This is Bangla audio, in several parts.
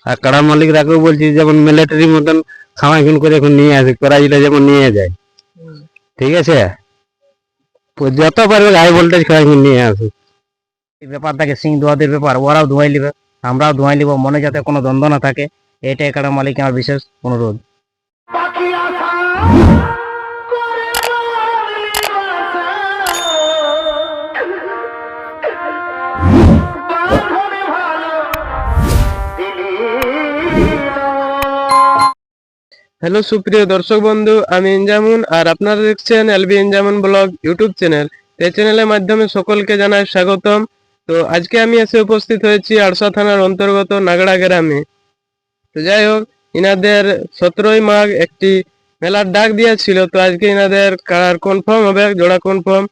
আর কাড়া মালিকরাকেও বলছি যেমন মিলিটারি মতন খামাইখুন করে এখন নিয়ে আসে, প্রাইজটা যেমন নিয়ে যায়, ঠিক আছে, যত পারবে হাই ভোল্টেজ খামাইখুন নিয়ে আসে। এই ব্যাপারটাকে সিং ধোয়াদের ব্যাপার, ওরাও ধোয়াই নিবে, আমরাও ধোয়াই নিব, মনে যাতে কোনো দ্বন্দ্ব না থাকে, এটাই কাড়া মালিক আমার বিশেষ অনুরোধ। হ্যালো সুপ্রিয় দর্শক বন্ধু, আমি ইনজামুন আর আপনারা দেখছেন এলবি ইনজামুন ব্লগ ইউটিউব চ্যানেল। এই চ্যানেলের মাধ্যমে সকলকে জানাই স্বাগতম। তো আজকে আমি এসে উপস্থিত হয়েছি আড়সা থানার অন্তর্গত নাগড়া গ্রামে। তো যাই হোক, ইনাদের 17ই মাঘ একটি মেলার ডাক দিয়েছিল। তো আজকে ইনাদের কাড়ার কনফার্ম হবে, জোড়া কনফার্ম।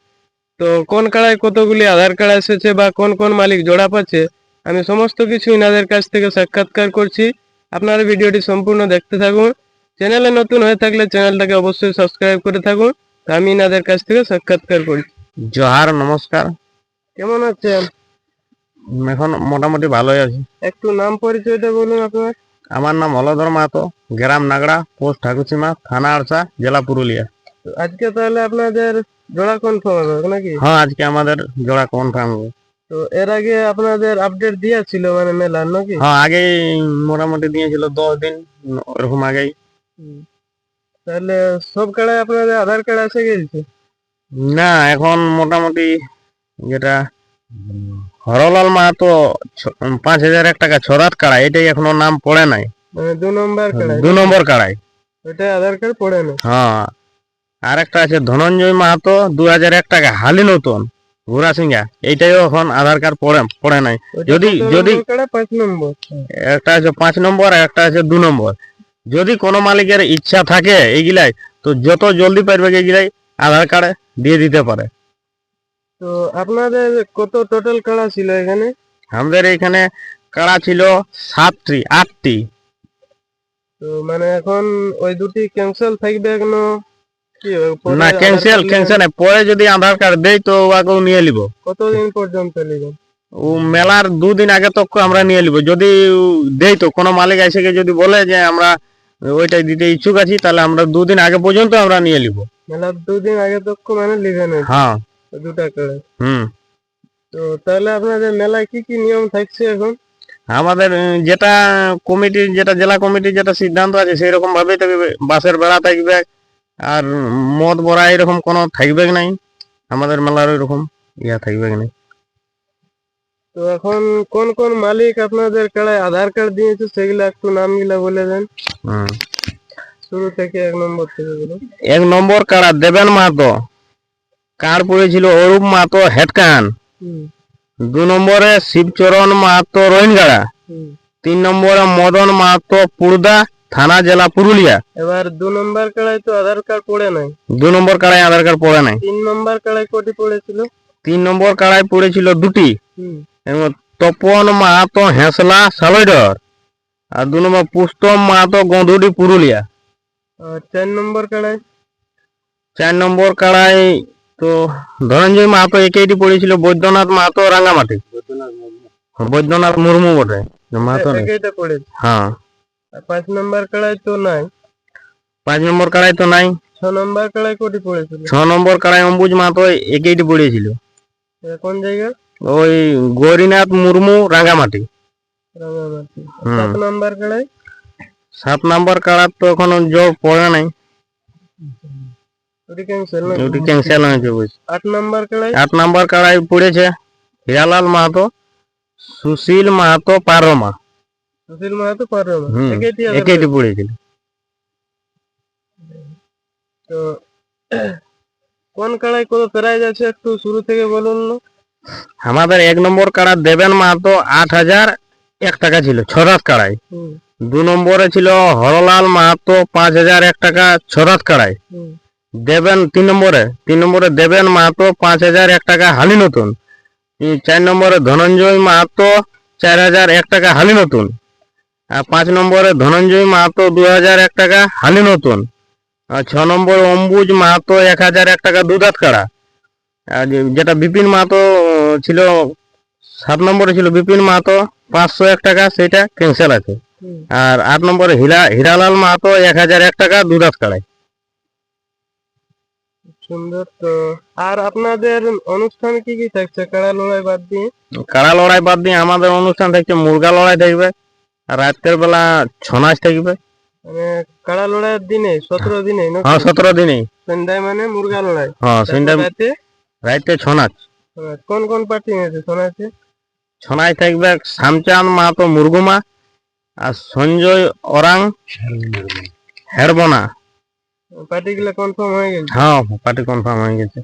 তো কোন কাড়ায় কতগুলি আধার কার্ড এসেছে বা কোন কোন মালিক জোড়া পাচ্ছে, আমি সমস্ত কিছু ইনাদের কাছ থেকে সাক্ষাৎকার করছি। আপনারা ভিডিওটি সম্পূর্ণ দেখতে থাকুন। চ্যানেলে নতুন হয়ে থাকলে চ্যানেলটাকে অবশ্যই সাবস্ক্রাইব করে থাকুন। আমি ইনাদের কাছ থেকে সাক্ষাৎকার করছি। জোহার, নমস্কার। কেমন আছেন? এখন মোটামুটি ভালোই আছি। একটু নাম পরিচয়টা বলুন আপনার। আমার নাম হলধর মাহাতো, গ্রাম নাগড়া, পোস্ট ঠাকুরসীমা, থানা আড়সা, জেলা পুরুলিয়া। তো আজকে তাহলে আপনাদের জোড়া কনফার্ম হবে নাকি? হ্যাঁ, আজকে আমাদের জোড়া কনফার্ম হবে। তো এর আগে আপনাদের আপডেট দিয়েছিল মানে মেলার নাকি? হ্যাঁ, আগেই মোটামুটি দিয়েছিল 10 দিন ওরকম আগেই। তাহলে সব কাড়ায় আপনাদের আধার কার্ড এসে গেছে? না, এখন মোটামুটি যেটা হরলাল মাহাতো 5,001 টাকা ছরাত কাড়া, এটাই এখনো নাম পড়ে নাই, মানে 2 নম্বর কাড়ায়? 2 নম্বর কাড়াই। ওটা আধার কার্ড পড়ে না? হ্যাঁ, আর একটা আছে ধনঞ্জয় মাহাতো 2001 টাকা হালি নতুন ঘোড়া সিঙ্গা, এইটাও এখন আধার কার্ড পড়ে নাই। যদি 5 নম্বর, একটা আছে 5 নম্বর আর একটা আছে 2 নম্বর। যদি কোনো মালিকের ইচ্ছা থাকে এইগুলাই, তো যত জলদি পারবে এইগুলাই আধার কার্ডে দিয়ে দিতে পারে। তো আপনাদের কত টোটাল কাড়া ছিল এখানে? আমাদের এখানে কাড়া ছিল 8টি। তো মানে এখন ওই দুটি ক্যান্সেল থাকবে এখনো? কি পরে না, ক্যান্সেল পরে যদি আধার কার্ড দেই তো ওকেও নিয়ে নিব। কতদিন পর্যন্ত নেবেন? ও মেলার 2 দিন আগে তো আমরা নিয়ে নিব। যদি দেই তো কোনো মালিক এসে যদি বলে যে আমরা ওইটাই দিতে ইচ্ছুক আছি, তাহলে আমরা 2 দিন আগে পর্যন্ত আমরা নিয়ে নিব। মেলার 2 দিন আগে তো মানে নেবেন? হ্যাঁ, দুটা কাড়া। হুম। তো তাহলে আপনাদের মেলায় কি কি নিয়ম থাকছে এখন? আমাদের যেটা কমিটির, যেটা জেলা কমিটির যেটা সিদ্ধান্ত আছে সেই রকম ভাবেই থাকবে। বাসের বেড়া থাকবে, আর মদ বড়া এরকম কোনো থাকবে নাই। আমাদের মেলার ওইরকম থাকবে নাই। তো এখন কোন কোন মালিক আপনাদের কাড়ায় আধার কার্ড দিয়েছে সেগুলা একটু নামগুলা বলে দেন। শুরু থেকে 1 নম্বর থেকে বলুন। 1 নম্বর কাড়া দেবেন মাহাতো, কার্ড পড়েছিল অরূপ মাহাতো হেটকান। 2 নম্বরে শিবচরণ মাহাতো রোহিনগাড়া। 3 নম্বরে মদন মাহাতো পুরদা, থানা জেলা পুরুলিয়া। এবার 2 নম্বর কাড়ায় তো আধার কার্ড পড়ে নাই। 2 নম্বর কাড়ায় আধার কার্ড পড়ে নাই। 3 নম্বর কাড়ায় কটি পড়েছিল? 3 নম্বর কাড়ায় পড়েছিল 2টি, তপন মাহাতো হেঁসলা সালইডর, আর 2 নম্বর পুস্তম মাহাতো গন্ধুডি পুরুলিয়া। আর 4 নম্বর কাড়ায়? 4 নম্বর কাড়ায় তো ধনঞ্জয় মাহাতো একেইটি পড়েছিল, বৈদ্যনাথ মাহাতো রাঙ্গামাটি। বৈদ্যনাথ মুর্মু বটে মাহাতো। একেইটা পড়েছে? হ্যাঁ। 5 নম্বর কাড়ায় তো নাই? 5 নম্বর কাড়ায় তো নাই। 6 নম্বর কাড়ায় কটি পড়েছিল? 6 নম্বর কাড়ায় অম্বুজ মাহাতো একেইটি পড়েছিল। কোন জায়গা? ওই গৌরীনাথ মুর্মু রাঙ্গামাটি। রাঙ্গামাটি। 7 নম্বর কাড়ায়? 7 নম্বর কাড়া তো এখনো জোর পড়ে নাই, ওটি ক্যান্সেল না? ওটি ক্যান্সেল হয়েছে বুঝছি। 8 নম্বর কাড়ায়? 8 নম্বর কাড়ায় পড়েছে হিরালাল মাহাতো, সুশীল মাহাতো পারমা। সুশীল মাহাতো পারমা একেইটি পড়েছিল। তো কোন কাড়ায় কত প্রাইজ আছে একটু শুরু থেকে বলুন না। আমাদের 1 নম্বর কাড়া দেবেন মাহাতো 8,001 টাকা ছিল ছরাত কাড়ায়। 2 নম্বরে ছিল হরলাল মাহাতো 5,001 টাকা ছরাত কাড়ায়। দেবেন 3 নম্বরে দেবেন মাহাতো 5,001 টাকা হালি নতুন। 4 নম্বরে ধনঞ্জয় মাহাতো 4,001 টাকা হালি নতুন। আর 5 নম্বরে ধনঞ্জয় মাহাতো 2,001 টাকা হালি নতুন। আর 6 নম্বরে অম্বুজ মাহাতো 1,001 টাকা দুধাত কাড়া। আর যেটা বিপিন মাহাতো ছিল 7 নম্বরে ছিল বিপিন মাহাতো 501 টাকা, সেটা ক্যান্সেল আছে। আর 8 নম্বরে হীরালাল মাহাতো 1001 টাকা দুধাত কাড়াই। সুন্দর। তো আর আপনাদের অনুষ্ঠান কি কি থাকছে কাড়া লড়াই বাদ দিয়ে? কাড়া লড়াই বাদ দিয়ে আমাদের অনুষ্ঠান থাকছে মুরগা লড়াই থাকবে, আর রাতের বেলা ছৌ নাচ থাকবে। মানে কাড়া লড়াইয়ের দিনে 17 দিনে নাকি? হ্যাঁ 17 দিনেই। সন্ধ্যায় মানে মুরগা লড়াই। হ্যাঁ সন্ধ্যা রাতে রাতে ছৌ নাচ। কোন কোন পার্টি আছে শোনাচ্ছে? ছৌ নাচ থাকবে শ্যামচাঁদ মাহাতো মুরগুমা আর সঞ্জয় ওরাং হেরবনা। পার্টি গুলো কনফার্ম হয়ে গেছে? হ্যাঁ পার্টি কনফার্ম হয়ে গেছে।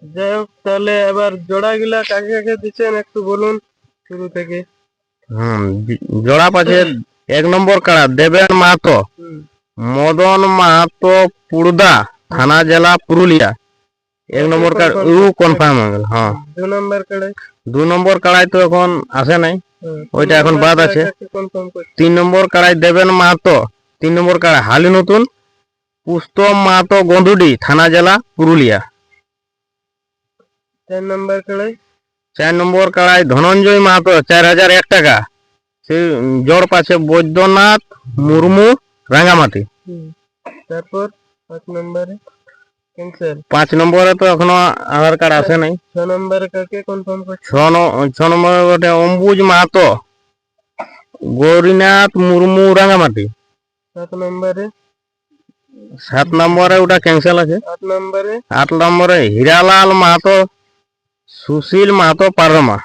যাই হোক, তাহলে এবার জোড়া গুলা কাকে কাকে দিচ্ছেন একটু বলুন শুরু থেকে। জোড়া পাচ্ছে 1 নম্বর কাড়া দেবেন মাহাতো মদন মাহাতো পুরদা থানা জেলা পুরুলিয়া। 1 নম্বর কাড়া কনফার্ম হয়ে গেল। হ্যাঁ 2 নম্বর কাড়াই? 2 নম্বর কাড়াই তো এখন আসে নাই, ওইটা এখন বাদ আছে। কনফার্ম করছি। 3 নম্বর কাড়াই দেবেন মাহাতো 3 নম্বর কাড়াই হালি নতুন পুস্তম মাহাতো গন্ধুডি থানা জেলা পুরুলিয়া। 4 নম্বর কাড়াই? 4 নম্বর কাড়াই ধনঞ্জয় মাহাতো 4001 টাকা, সেই জোর পাচ্ছে বৈদ্যনাথ মুর্মু রাঙ্গামাটি। তারপর 5 নম্বরে ক্যান্সেল। 5 নম্বরে তো এখনো আধার কার্ড আসে নাই। 6 নম্বরে কাকে কনফার্ম করছি? 6 নম্বরে গোটে অম্বুজ মাহাতো গৌরীনাথ মুর্মু রাঙ্গামাটি। 7 নম্বরে? 7 নম্বরে ওটা ক্যান্সেল আছে। 8 নম্বরে? 8 নম্বরে হীরালাল মাহাতো সুশীল মাহাতো পারমা।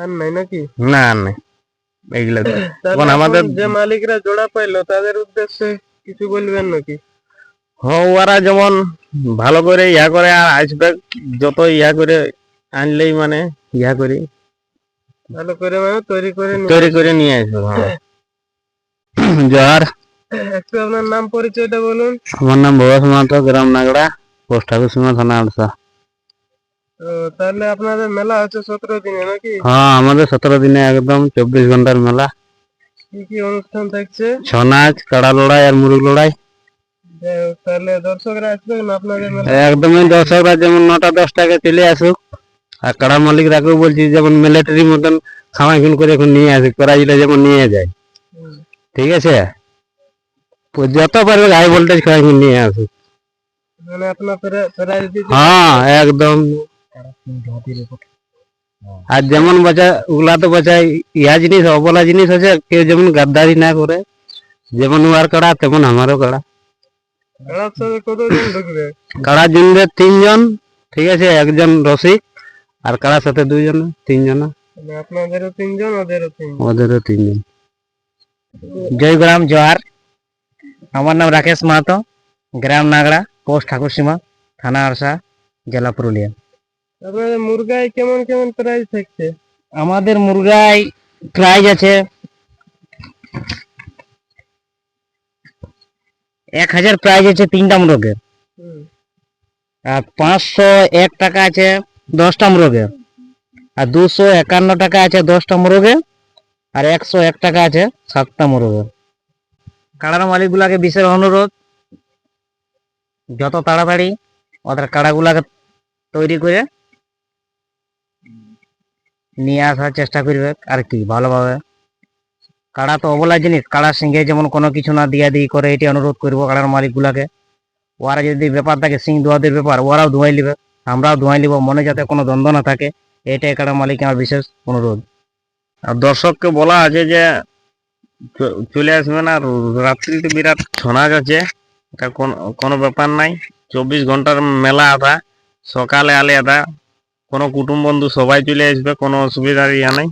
আর নাই নাকি? না আর নাই এইগুলা। তাহলে আমাদের যে মালিকরা জোড়া পাইলো তাদের উদ্দেশ্যে কিছু বলবেন নাকি? হ্যাঁ ওরা যেমন ভালো করে ইয়া করে আর আসবে, যত ইয়া করে আনলেই মানে ইয়া করি ভালো করে মানে তৈরি করে নিয়ে আসবে। হ্যাঁ জোহার। একটু আপনার নাম পরিচয়টা বলুন। আমার নাম ভবাস মাহাতো, গ্রাম নাগড়া, পোস্ট ঠাকুরসীমা, থানা আড়সা। তো তাহলে আপনাদের মেলা হচ্ছে 17 দিনে নাকি? হ্যাঁ আমাদের 17 দিনে একদম 24 ঘন্টার মেলা। কি কি অনুষ্ঠান থাকছে? ছৌ নাচ, কাড়া লড়াই আর মুরগ লড়াই। যাই হোক, তাহলে দর্শকরা আসবে না আপনাদের মেলা? একদমই দর্শকরা যেমন 9টা 10টাকে চলে আসুক, আর কাড়া মালিকরাকেও বলছি যেমন মিলিটারি মতন খামাই খুন করে এখন নিয়ে আসুক, প্রাইজটা যেমন নিয়ে যায়। ঠিক আছে, যত পারবে হাই ভোল্টেজ খামাই খুন নিয়ে আসুক। মানে আপনার প্রাইজ দিতে? হ্যাঁ একদম। আর যেমন বাচ্চা ওগুলা তো বাচ্চা ইয়া জিনিস অবলা জিনিস আছে, কেউ যেমন গাদ্দারি না করে, যেমন উয়ার কাড়া তেমন আমারও কাড়া। কাড়ার সাথে কতজন ঢুকবে? কাড়া জুনবে 3 জন, ঠিক আছে, একজন রসিক, আর কাড়ার সাথে 2 জন 3 জন। মানে আপনাদেরও 3 জন, ওদেরও 3 জন? ওদেরও 3 জন। জয়গ্রাম জোহার। আমার নাম রাকেশ মাহাতো, গ্রাম নাগড়া, পোস্ট ঠাকুরসীমা, থানা আড়সা, জেলা পুরুলিয়া। আপনাদের মুরগায় কেমন কেমন প্রাইস থাকছে? আমাদের মুরগায় প্রাইজ আছে 1000 প্রাইজ আছে 3টা মুরগের, আর 501 টাকা আছে 10টা মুরগের, আর 251 টাকা আছে 10টা মুরগের, আর 101 টাকা আছে 7টা মুরগের। কাড়ার মালিক গুলাকে বিশেষ অনুরোধ, যত তাড়াতাড়ি ওদের কাড়াগুলাকে তৈরি করে নিয়ে আসার চেষ্টা করবে আর কি ভালোভাবে। কাড়া তো অবলা জিনিস, কাড়ার সঙ্গে যেমন কোনো কিছু না দিয়া দিয়ে করে, এটি অনুরোধ করবো কাড়ার মালিক গুলাকে। ওরা যদি ব্যাপার থাকে সিং ধোয়াদের ব্যাপার, ওরাও ধোয়াই নিবে, আমরাও ধোয়াই নিব, মনে যাতে কোনো দ্বন্দ্ব না থাকে, এটাই কাড়ার মালিক আমার বিশেষ অনুরোধ। আর দর্শককে বলা আছে যে চলে আসবে না, রাত্রিতে বিরাট ছৌ নাচ আছে, এটা কোনো ব্যাপার নাই। 24 ঘন্টার মেলা আদা, সকালে আলে আদা, কোনো কুটুম বন্ধু সবাই চলে আসবে, কোনো অসুবিধার ইয়া নাই।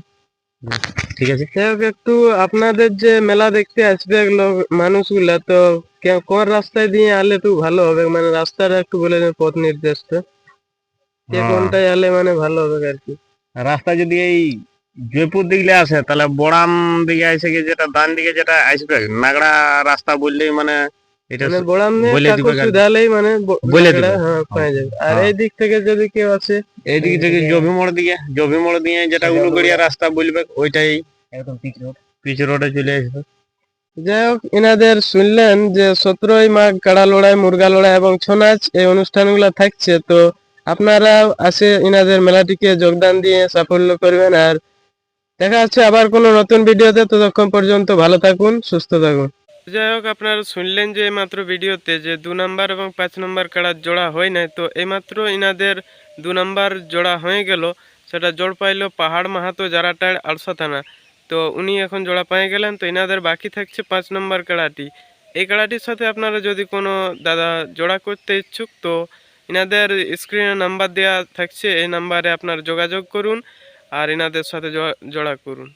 ঠিক আছে। যাই হোক, একটু আপনাদের যে মেলা দেখতে আসবে মানুষগুলা, তো কোন রাস্তায় দিয়ে আলে একটু ভালো হবে, মানে রাস্তাটা একটু বলে দেন, পথ নির্দেশটা কোনটায় আলে মানে ভালো হবে আর কি। রাস্তা যদি এই জয়পুর দিকে আসে তাহলে বড়াম দিকে আসে গিয়ে যেটা ডান দিকে যেটা আসবে নাগড়া রাস্তা বললেই মানে এটা মানে বড়াম বলে দিবে সুধালেই মানে বলে দিবে। হ্যাঁ পাওয়া যাবে। আর এই দিক থেকে যদি কেউ আসে এই দিক থেকে জবি মোড় দিয়ে যেটা উলুগড়িয়া রাস্তা বলবে ওইটাই একদম পিচ রোডে চলে আসবে। যাই হোক, এনাদের শুনলেন যে 17ই মাঘ কাড়া লড়াই, মুরগা লড়াই এবং ছৌ নাচ এই অনুষ্ঠানগুলো থাকছে। তো আপনারা আসে এনাদের মেলাটিকে যোগদান দিয়ে সাফল্য করবেন। আর দেখা হচ্ছে আবার কোনো নতুন ভিডিওতে, ততক্ষণ পর্যন্ত ভালো থাকুন, সুস্থ থাকুন। যাই হোক, আপনারা শুনলেন যে এইমাত্র ভিডিওতে যে 2 নাম্বার এবং 5 নাম্বার কাড়ার জোড়া হয় নাই, তো এইমাত্র ইনাদের 2 নাম্বার জোড়া হয়ে গেল। সেটা জোড় পাইলো পাহাড় মাহাতো জারাটার আলসা থানা। তো উনি এখন জোড়া পেয়ে গেলেন। তো ইনাদের বাকি থাকছে 5 নাম্বার কাড়াটি। এই কাড়াটির সাথে আপনারা যদি কোনো দাদা জোড়া করতে ইচ্ছুক, তো ইনাদের স্ক্রিনে নাম্বার দেওয়া থাকছে, এই নাম্বারে আপনার যোগাযোগ করুন আর ইনাদের সাথে জোড়া করুন।